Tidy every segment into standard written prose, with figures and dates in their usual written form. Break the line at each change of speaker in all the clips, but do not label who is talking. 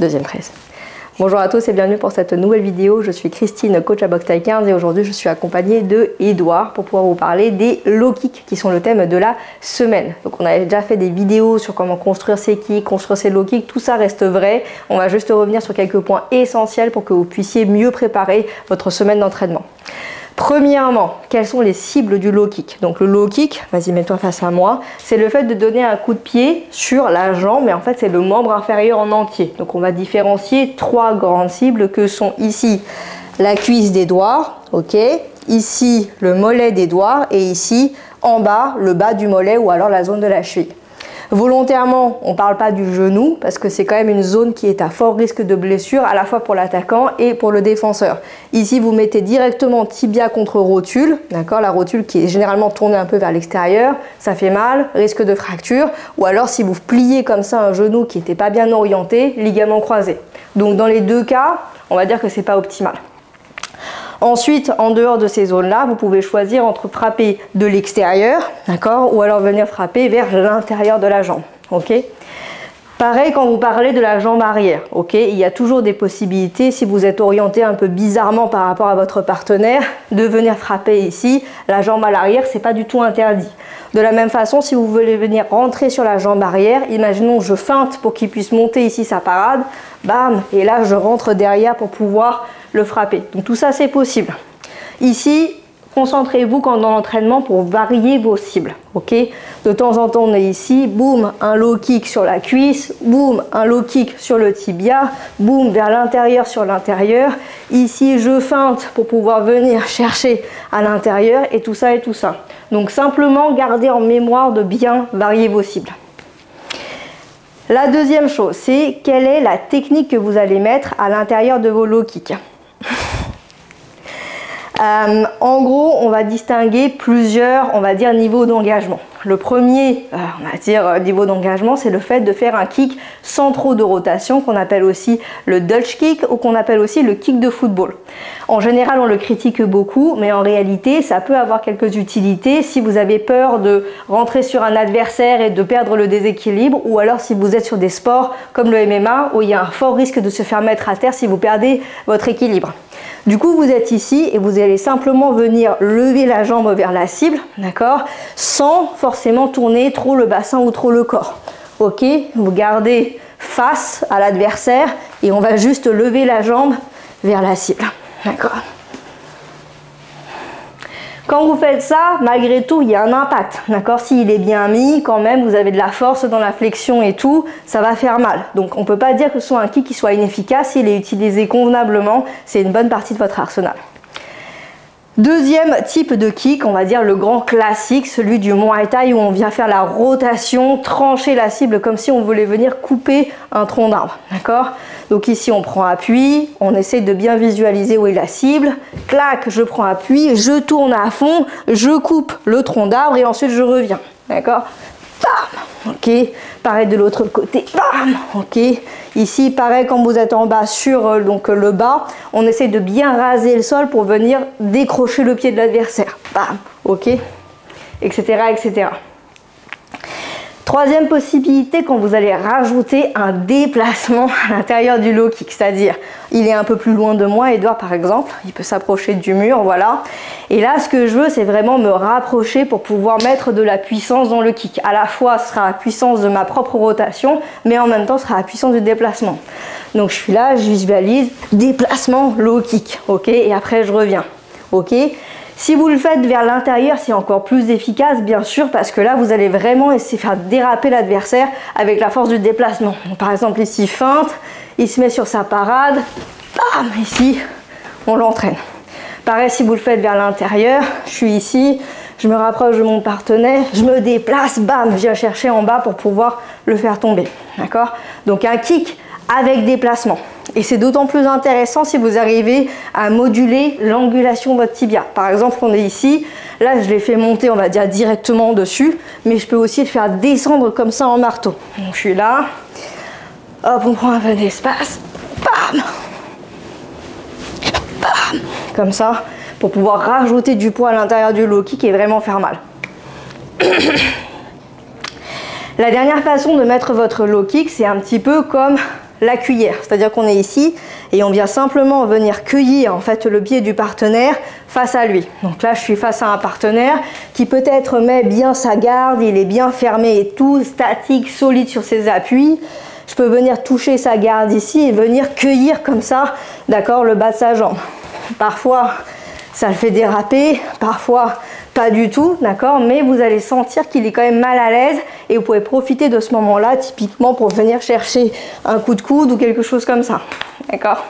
Deuxième prise. Bonjour à tous et bienvenue pour cette nouvelle vidéo. Je suis Christine, coach à Box Thaï 15 et aujourd'hui je suis accompagnée de Edouard pour pouvoir vous parler des low kicks qui sont le thème de la semaine. Donc on avait déjà fait des vidéos sur comment construire ses kicks, construire ses low kicks, tout ça reste vrai. On va juste revenir sur quelques points essentiels pour que vous puissiez mieux préparer votre semaine d'entraînement. Premièrement, quelles sont les cibles du low kick? Donc le low kick, vas-y mets-toi face à moi, c'est le fait de donner un coup de pied sur la jambe, mais en fait c'est le membre inférieur en entier. Donc on va différencier trois grandes cibles que sont ici la cuisse d'Edouard, ok, ici le mollet d'Edouard et ici en bas le bas du mollet ou alors la zone de la cheville. Volontairement, on ne parle pas du genou parce que c'est quand même une zone qui est à fort risque de blessure à la fois pour l'attaquant et pour le défenseur. Ici, vous mettez directement tibia contre rotule, d'accord, la rotule qui est généralement tournée un peu vers l'extérieur, ça fait mal, risque de fracture, ou alors si vous pliez comme ça un genou qui n'était pas bien orienté, ligament croisé. Donc dans les deux cas, on va dire que c'est pas optimal. Ensuite, en dehors de ces zones-là, vous pouvez choisir entre frapper de l'extérieur, d'accord, ou alors venir frapper vers l'intérieur de la jambe, ok. Pareil quand vous parlez de la jambe arrière, ok, il y a toujours des possibilités, si vous êtes orienté un peu bizarrement par rapport à votre partenaire, de venir frapper ici, la jambe à l'arrière, c'est pas du tout interdit. De la même façon, si vous voulez venir rentrer sur la jambe arrière, imaginons je feinte pour qu'il puisse monter ici sa parade, bam, et là je rentre derrière pour pouvoir le frapper. Donc tout ça c'est possible. Ici, concentrez-vous quand dans l'entraînement pour varier vos cibles, ok. De temps en temps on est ici, boum, un low kick sur la cuisse, boum, un low kick sur le tibia, boum, vers l'intérieur sur l'intérieur. Ici je feinte pour pouvoir venir chercher à l'intérieur et tout ça et tout ça. Donc simplement gardez en mémoire de bien varier vos cibles. La deuxième chose, c'est quelle est la technique que vous allez mettre à l'intérieur de vos low kicks. En gros, on va distinguer plusieurs, on va dire, niveaux d'engagement. Le premier, on va dire, niveau d'engagement, c'est le fait de faire un kick sans trop de rotation, qu'on appelle aussi le Dutch kick ou qu'on appelle aussi le kick de football. En général, on le critique beaucoup, mais en réalité, ça peut avoir quelques utilités si vous avez peur de rentrer sur un adversaire et de perdre le déséquilibre, ou alors si vous êtes sur des sports comme le MMA, où il y a un fort risque de se faire mettre à terre si vous perdez votre équilibre. Du coup, vous êtes ici et vous allez simplement venir lever la jambe vers la cible, d'accord, sans forcément tourner trop le bassin ou trop le corps. Ok, vous gardez face à l'adversaire et on va juste lever la jambe vers la cible, d'accord. Quand vous faites ça, malgré tout, il y a un impact, d'accord. S'il est bien mis, quand même, vous avez de la force dans la flexion et tout, ça va faire mal. Donc, on ne peut pas dire que ce soit un kick qui soit inefficace. S'il est utilisé convenablement, c'est une bonne partie de votre arsenal. Deuxième type de kick, on va dire le grand classique, celui du Muay Thai où on vient faire la rotation, trancher la cible comme si on voulait venir couper un tronc d'arbre, d'accord. Donc ici on prend appui, on essaie de bien visualiser où est la cible, clac, je prends appui, je tourne à fond, je coupe le tronc d'arbre et ensuite je reviens, d'accord. Bam, ok, pareil de l'autre côté, bam, ok. Ici, pareil, quand vous êtes en bas sur donc, le bas, on essaie de bien raser le sol pour venir décrocher le pied de l'adversaire. Bam, ok, etc., etc. Troisième possibilité, quand vous allez rajouter un déplacement à l'intérieur du low kick, c'est-à-dire il est un peu plus loin de moi, Edouard par exemple, il peut s'approcher du mur, voilà. Et là, ce que je veux, c'est vraiment me rapprocher pour pouvoir mettre de la puissance dans le kick. À la fois, ce sera la puissance de ma propre rotation, mais en même temps, ce sera la puissance du déplacement. Donc je suis là, je visualise, déplacement, low kick, ok, et après je reviens, ok. Si vous le faites vers l'intérieur, c'est encore plus efficace, bien sûr, parce que là, vous allez vraiment essayer de faire déraper l'adversaire avec la force du déplacement. Donc, par exemple, ici, feinte, il se met sur sa parade, bam, ici, on l'entraîne. Pareil, si vous le faites vers l'intérieur, je suis ici, je me rapproche de mon partenaire, je me déplace, bam, je viens chercher en bas pour pouvoir le faire tomber, d'accord? Donc, un kick avec déplacement. Et c'est d'autant plus intéressant si vous arrivez à moduler l'angulation de votre tibia. Par exemple, on est ici, là je l'ai fait monter, on va dire directement dessus, mais je peux aussi le faire descendre comme ça en marteau. Donc je suis là, hop, on prend un peu d'espace, bam, bam, comme ça, pour pouvoir rajouter du poids à l'intérieur du low kick et vraiment faire mal. La dernière façon de mettre votre low kick, c'est un petit peu comme la cuillère. C'est-à-dire qu'on est ici et on vient simplement venir cueillir en fait le pied du partenaire face à lui. Donc là, je suis face à un partenaire qui peut-être met bien sa garde, il est bien fermé et tout, statique, solide sur ses appuis. Je peux venir toucher sa garde ici et venir cueillir comme ça, d'accord, le bas de sa jambe. Parfois, ça le fait déraper, parfois pas du tout, d'accord, mais vous allez sentir qu'il est quand même mal à l'aise et vous pouvez profiter de ce moment-là, typiquement pour venir chercher un coup de coude ou quelque chose comme ça, d'accord.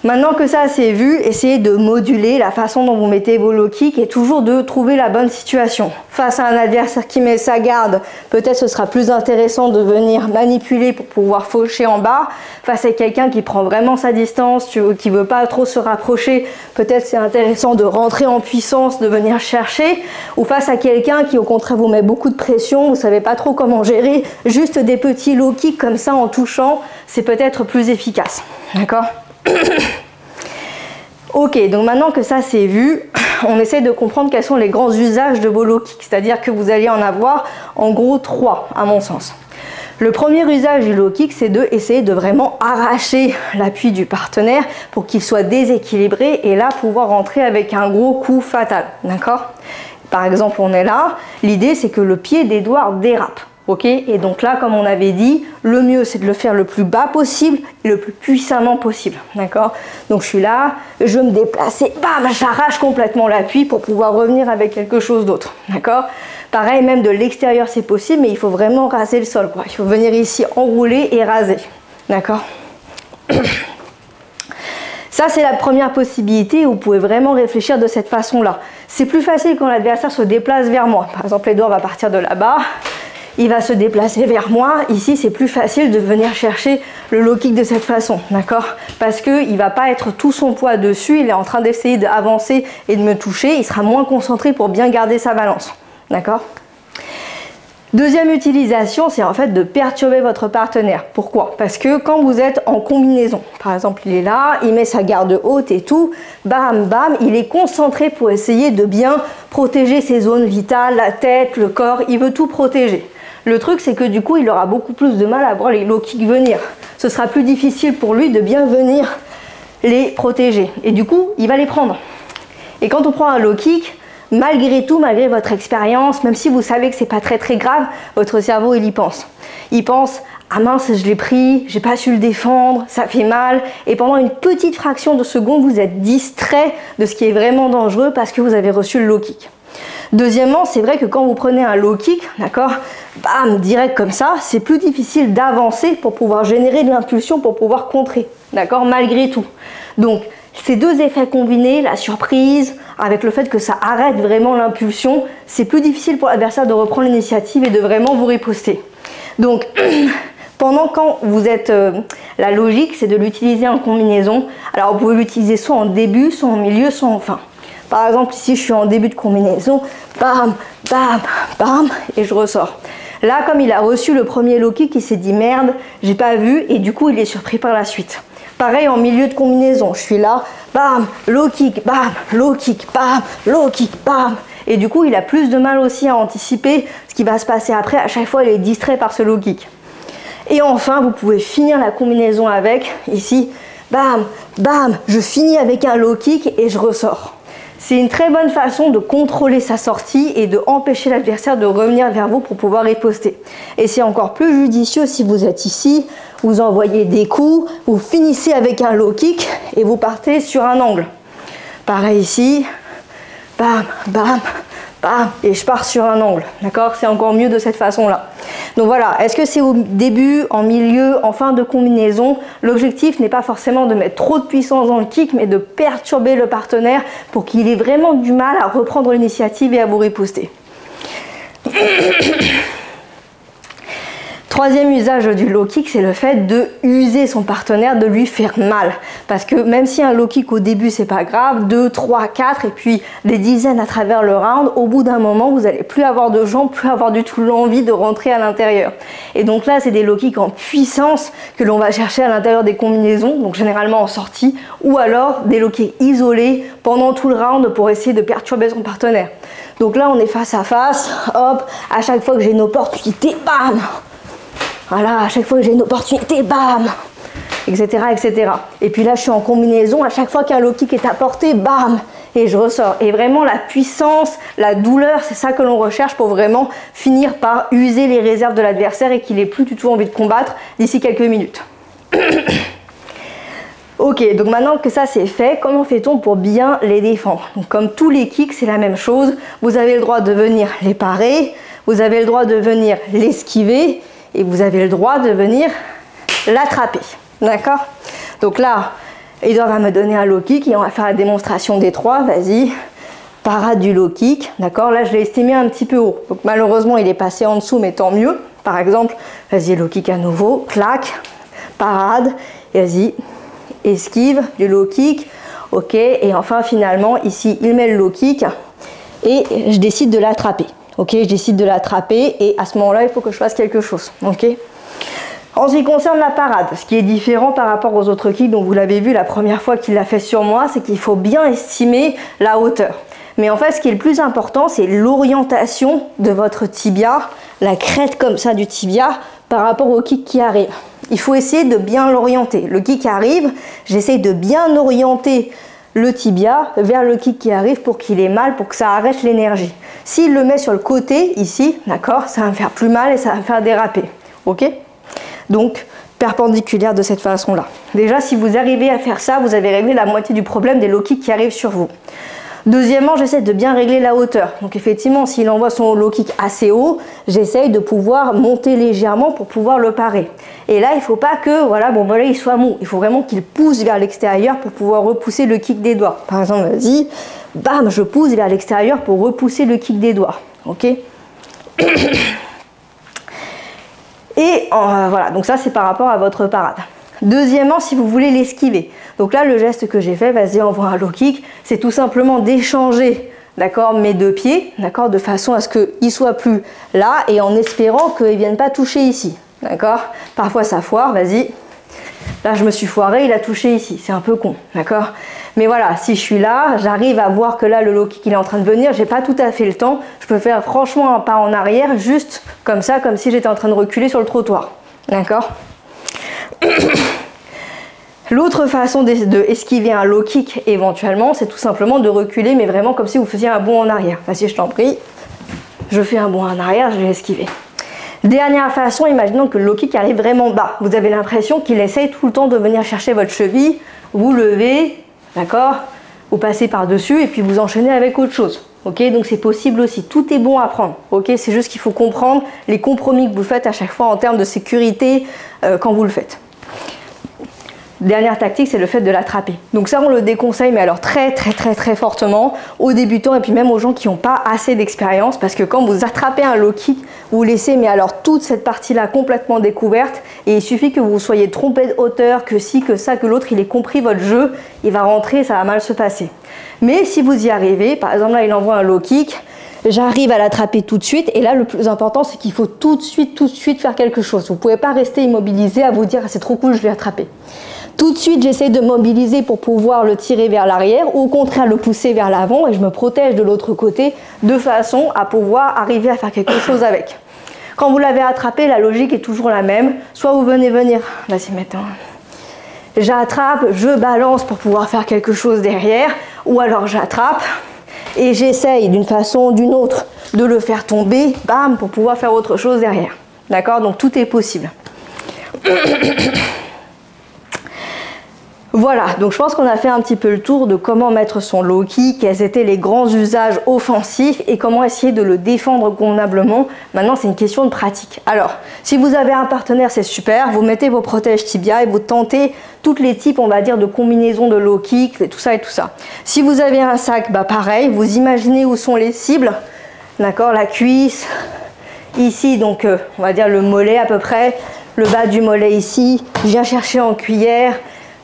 Maintenant que ça c'est vu, essayez de moduler la façon dont vous mettez vos low kicks et toujours de trouver la bonne situation. Face à un adversaire qui met sa garde, peut-être ce sera plus intéressant de venir manipuler pour pouvoir faucher en bas. Face à quelqu'un qui prend vraiment sa distance, qui ne veut pas trop se rapprocher, peut-être c'est intéressant de rentrer en puissance, de venir chercher. Ou face à quelqu'un qui au contraire vous met beaucoup de pression, vous ne savez pas trop comment gérer, juste des petits low kicks comme ça en touchant, c'est peut-être plus efficace. D'accord ? Ok, donc maintenant que ça c'est vu, on essaie de comprendre quels sont les grands usages de vos low kicks, c'est-à-dire que vous allez en avoir en gros 3 à mon sens. Le premier usage du low kick, c'est de essayer de vraiment arracher l'appui du partenaire pour qu'il soit déséquilibré et là pouvoir rentrer avec un gros coup fatal, d'accord? Par exemple, on est là, l'idée c'est que le pied d'Edouard dérape. Ok, et donc là, comme on avait dit, le mieux c'est de le faire le plus bas possible et le plus puissamment possible. D'accord? Donc je suis là, je veux me déplacer, bam, j'arrache complètement l'appui pour pouvoir revenir avec quelque chose d'autre. D'accord? Pareil, même de l'extérieur c'est possible, mais il faut vraiment raser le sol, quoi. Il faut venir ici enrouler et raser. D'accord? Ça, c'est la première possibilité où vous pouvez vraiment réfléchir de cette façon-là. C'est plus facile quand l'adversaire se déplace vers moi. Par exemple, Edouard va partir de là-bas. Il va se déplacer vers moi. Ici, c'est plus facile de venir chercher le low kick de cette façon, d'accord? Parce qu'il ne va pas être tout son poids dessus. Il est en train d'essayer d'avancer et de me toucher. Il sera moins concentré pour bien garder sa balance, d'accord? Deuxième utilisation, c'est en fait de perturber votre partenaire. Pourquoi? Parce que quand vous êtes en combinaison, par exemple, il est là, il met sa garde haute et tout, bam, bam, il est concentré pour essayer de bien protéger ses zones vitales, la tête, le corps, il veut tout protéger. Le truc, c'est que du coup, il aura beaucoup plus de mal à voir les low kicks venir. Ce sera plus difficile pour lui de bien venir les protéger. Et du coup, il va les prendre. Et quand on prend un low kick, malgré tout, malgré votre expérience, même si vous savez que c'est pas très grave, votre cerveau, il y pense. Il pense, ah mince, je l'ai pris, j'ai pas su le défendre, ça fait mal. Et pendant une petite fraction de seconde, vous êtes distrait de ce qui est vraiment dangereux parce que vous avez reçu le low kick. Deuxièmement, c'est vrai que quand vous prenez un low kick, d'accord, bam, direct comme ça, c'est plus difficile d'avancer pour pouvoir générer de l'impulsion, pour pouvoir contrer, d'accord, malgré tout. Donc, ces deux effets combinés, la surprise, avec le fait que ça arrête vraiment l'impulsion, c'est plus difficile pour l'adversaire de reprendre l'initiative et de vraiment vous riposter. Donc, quand vous êtes, la logique, c'est de l'utiliser en combinaison. Alors, vous pouvez l'utiliser soit en début, soit en milieu, soit en fin. Par exemple, ici, je suis en début de combinaison, bam, bam, bam, et je ressors. Là, comme il a reçu le premier low kick, il s'est dit merde, j'ai pas vu, et du coup, il est surpris par la suite. Pareil en milieu de combinaison, je suis là, bam, low kick, bam, low kick, bam, low kick, bam. Et du coup, il a plus de mal aussi à anticiper ce qui va se passer après. À chaque fois, il est distrait par ce low kick. Et enfin, vous pouvez finir la combinaison avec, ici, bam, bam, je finis avec un low kick et je ressors. C'est une très bonne façon de contrôler sa sortie et de empêcher l'adversaire de revenir vers vous pour pouvoir riposter. Et c'est encore plus judicieux si vous êtes ici, vous envoyez des coups, vous finissez avec un low kick et vous partez sur un angle. Pareil ici, bam, bam, bam, et je pars sur un angle. D'accord? C'est encore mieux de cette façon-là. Donc voilà, est-ce que c'est au début, en milieu, en fin de combinaison? L'objectif n'est pas forcément de mettre trop de puissance dans le kick, mais de perturber le partenaire pour qu'il ait vraiment du mal à reprendre l'initiative et à vous riposter. Troisième usage du low kick, c'est le fait de user son partenaire, de lui faire mal. Parce que même si un low kick au début c'est pas grave, 2, 3, 4 et puis des dizaines à travers le round, au bout d'un moment vous n'allez plus avoir de jambes, plus avoir du tout l'envie de rentrer à l'intérieur. Et donc là c'est des low kicks en puissance que l'on va chercher à l'intérieur des combinaisons, donc généralement en sortie, ou alors des low kicks isolés pendant tout le round pour essayer de perturber son partenaire. Donc là on est face à face, hop, à chaque fois que j'ai une opportunité, bam, Voilà, à chaque fois que j'ai une opportunité, bam, etc., etc. Et puis là, je suis en combinaison, à chaque fois qu'un low kick est apporté, bam, et je ressors. Et vraiment, la puissance, la douleur, c'est ça que l'on recherche pour vraiment finir par user les réserves de l'adversaire et qu'il n'ait plus du tout envie de combattre d'ici quelques minutes. Ok, donc maintenant que ça c'est fait, comment fait-on pour bien les défendre? Donc comme tous les kicks, c'est la même chose. Vous avez le droit de venir les parer, vous avez le droit de venir l'esquiver et vous avez le droit de venir l'attraper. D'accord? Donc là, Edouard va me donner un low kick et on va faire la démonstration des trois. Vas-y, parade du low kick. D'accord? Là, je l'ai estimé un petit peu haut. Donc malheureusement, il est passé en dessous, mais tant mieux. Par exemple, vas-y, low kick à nouveau, clac, parade, et vas-y. Esquive du low kick, ok, et enfin finalement ici il met le low kick et je décide de l'attraper, ok, je décide de l'attraper et à ce moment là il faut que je fasse quelque chose, ok. En ce qui concerne la parade, ce qui est différent par rapport aux autres kicks, donc vous l'avez vu la première fois qu'il l'a fait sur moi, c'est qu'il faut bien estimer la hauteur. Mais en fait ce qui est le plus important c'est l'orientation de votre tibia, la crête comme ça du tibia par rapport au kick qui arrive. Il faut essayer de bien l'orienter. Le kick arrive, j'essaye de bien orienter le tibia vers le kick qui arrive pour qu'il ait mal, pour que ça arrête l'énergie. S'il le met sur le côté, ici, d'accord, ça va me faire plus mal et ça va me faire déraper. Ok? Donc, perpendiculaire de cette façon-là. Déjà, si vous arrivez à faire ça, vous avez réglé la moitié du problème des low kicks qui arrivent sur vous. Deuxièmement, j'essaie de bien régler la hauteur. Donc effectivement, s'il envoie son low kick assez haut, j'essaye de pouvoir monter légèrement pour pouvoir le parer. Et là, il ne faut pas que voilà, bon, voilà, il soit mou. Il faut vraiment qu'il pousse vers l'extérieur pour pouvoir repousser le kick des doigts. Par exemple, vas-y, bam, je pousse vers l'extérieur pour repousser le kick des doigts. Ok? Et voilà, donc ça c'est par rapport à votre parade. Deuxièmement, si vous voulez l'esquiver. Donc là, le geste que j'ai fait, vas-y, envoie un low kick, c'est tout simplement d'échanger, d'accord, mes deux pieds, d'accord, de façon à ce qu'ils soient plus là et en espérant qu'ils ne viennent pas toucher ici, d'accord. Parfois ça foire, vas-y. Là, je me suis foiré, il a touché ici, c'est un peu con, d'accord. Mais voilà, si je suis là, j'arrive à voir que là, le low kick, il est en train de venir, j'ai pas tout à fait le temps. Je peux faire franchement un pas en arrière, juste comme ça, comme si j'étais en train de reculer sur le trottoir, d'accord. L'autre façon de esquiver un low kick éventuellement, c'est tout simplement de reculer, mais vraiment comme si vous faisiez un bond en arrière. Vas-y, je t'en prie, je fais un bond en arrière, je vais esquiver. Dernière façon, imaginons que le low kick arrive vraiment bas. Vous avez l'impression qu'il essaye tout le temps de venir chercher votre cheville, vous levez, d'accord, vous passez par-dessus et puis vous enchaînez avec autre chose. Ok, donc c'est possible aussi, tout est bon à prendre. Ok, c'est juste qu'il faut comprendre les compromis que vous faites à chaque fois en termes de sécurité quand vous le faites. Dernière tactique, c'est le fait de l'attraper. Donc ça, on le déconseille, mais alors très fortement aux débutants et puis même aux gens qui n'ont pas assez d'expérience, parce que quand vous attrapez un low kick, vous laissez mais alors toute cette partie-là complètement découverte et il suffit que vous soyez trompé de hauteur, que ci, que ça, que l'autre, il ait compris votre jeu, il va rentrer, ça va mal se passer. Mais si vous y arrivez, par exemple là, il envoie un low kick, j'arrive à l'attraper tout de suite et là le plus important c'est qu'il faut tout de suite faire quelque chose. Vous ne pouvez pas rester immobilisé à vous dire ah, c'est trop cool, je vais l'attraper. Tout de suite j'essaie de mobiliser pour pouvoir le tirer vers l'arrière ou au contraire le pousser vers l'avant et je me protège de l'autre côté de façon à pouvoir arriver à faire quelque chose avec. Quand vous l'avez attrapé, la logique est toujours la même. Soit vous venez venir, vas-y maintenant, j'attrape, je balance pour pouvoir faire quelque chose derrière ou alors j'attrape et j'essaye d'une façon ou d'une autre de le faire tomber, bam, pour pouvoir faire autre chose derrière. D'accord? Donc tout est possible. Voilà, donc je pense qu'on a fait un petit peu le tour de comment mettre son low kick, quels étaient les grands usages offensifs et comment essayer de le défendre convenablement. Maintenant, c'est une question de pratique. Alors, si vous avez un partenaire, c'est super, vous mettez vos protèges tibia et vous tentez toutes les types, on va dire, de combinaisons de low kick, et tout ça et tout ça. Si vous avez un sac, bah pareil, vous imaginez où sont les cibles, d'accord, la cuisse, ici, donc on va dire le mollet à peu près, le bas du mollet ici, je viens chercher en cuillère,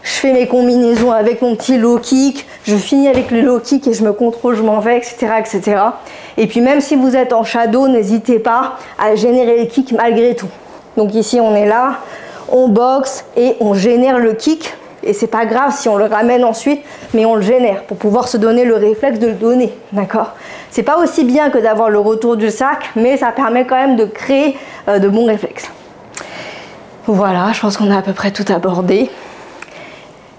je fais mes combinaisons avec mon petit low kick, je finis avec le low kick et je me contrôle, je m'en vais, etc., etc. Et puis même si vous êtes en shadow, n'hésitez pas à générer les kicks malgré tout. Donc ici on est là, on boxe et on génère le kick. Et c'est pas grave si on le ramène ensuite, mais on le génère pour pouvoir se donner le réflexe de le donner, d'accord? C'est pas aussi bien que d'avoir le retour du sac, mais ça permet quand même de créer de bons réflexes. Voilà, je pense qu'on a à peu près tout abordé.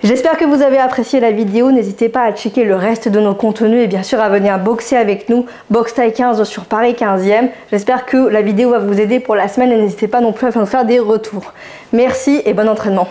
J'espère que vous avez apprécié la vidéo, n'hésitez pas à checker le reste de nos contenus et bien sûr à venir boxer avec nous, Box Thaï 15 sur Paris 15e. J'espère que la vidéo va vous aider pour la semaine et n'hésitez pas non plus à nous faire des retours. Merci et bon entraînement.